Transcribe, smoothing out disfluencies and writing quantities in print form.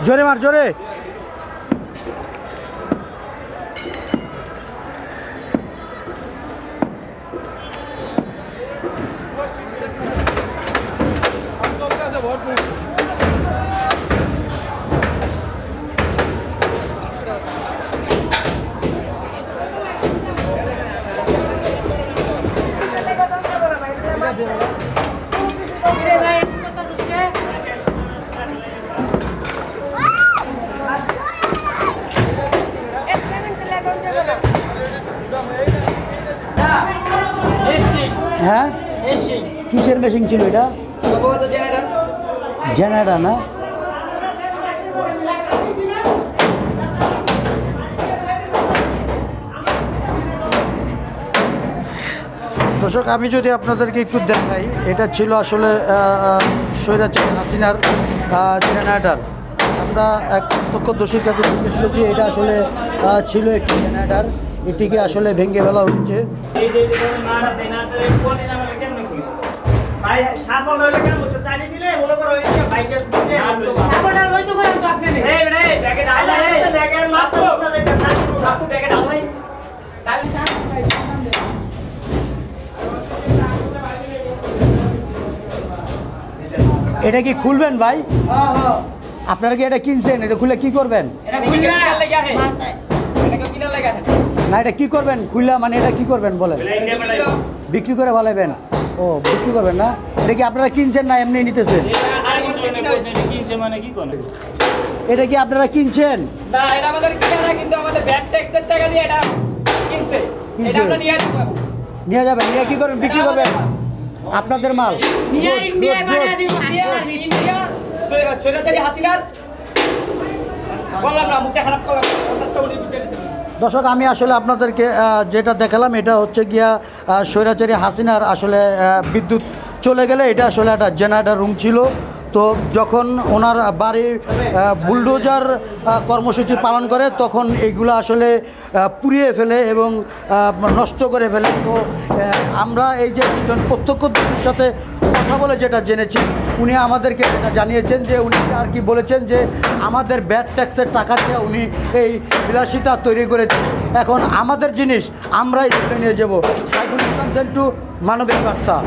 জোরে মার, জোরে। হ্যাঁ, কিসের মেশিন ছিল এটা? জেনারেটর না? দর্শক, আমি যদি আপনাদেরকে একটু দেখাই, এটা ছিল আসলে স্বৈরাচারী হাসিনার জেনারেটর। আমরা এক প্রত্যক্ষদর্শীর কাছে জিজ্ঞেস করছি, এটা আসলে ছিল একটি জেনারেটর, এটিকে আসলে ভেঙে ফেলা হচ্ছে। এটা কি খুলবেন ভাই? আপনারা কি এটা কিনছেন? এটা খুলে কি করবেন? না, এটা কি করবেন খুললা? মানে এটা কি করবেন বলেন? বিক্রি করে ভালাইবেন? ও, বিক্রি করবেন না? এটা কি আপনারা কিনছেন না এমনি নিতেছেন? এটা কি আপনারা কিনছেন? না, এটা আমাদের কিনা না, কিন্তু আমাদের ব্যাট ট্যাক্সের টাকা দিয়ে এটা কিনছে। এটা আমরা নিয়ে যাব। নিয়ে যাবেন? নিয়ে কি করবেন? বিক্রি করবেন? আপনাদের মাল নিয়ে ইন্ডিয়া বানিয়ে দিব। ইন্ডিয়া স্বৈরাচারী হাসিনার বললাম না, মুখটা খারাপ করলাম। দর্শক, আমি আসলে আপনাদেরকে যেটা দেখালাম, এটা হচ্ছে গিয়া স্বৈরাচারী হাসিনার আসলে বিদ্যুৎ চলে গেলে এটা আসলে একটা জেনারেটর রুম ছিল। তো যখন ওনার বাড়ির বুলডোজার কর্মসূচি পালন করে, তখন এইগুলো আসলে পুড়িয়ে ফেলে এবং নষ্ট করে ফেলে। তো আমরা এই যে একজন প্রত্যক্ষদর্শীর সাথে কথা বলে যেটা জেনেছি, উনি আমাদেরকে জানিয়েছেন যে উনি আর কি বলেছেন যে আমাদের ব্যাট ট্যাক্সের টাকা দিয়ে উনি এই বিলাসিতা তৈরি করেছেন। এখন আমাদের জিনিস আমরাই তুলে নিয়ে যাব। সাইফুল ইসলাম সেন্টু, মানবিক বার্তা।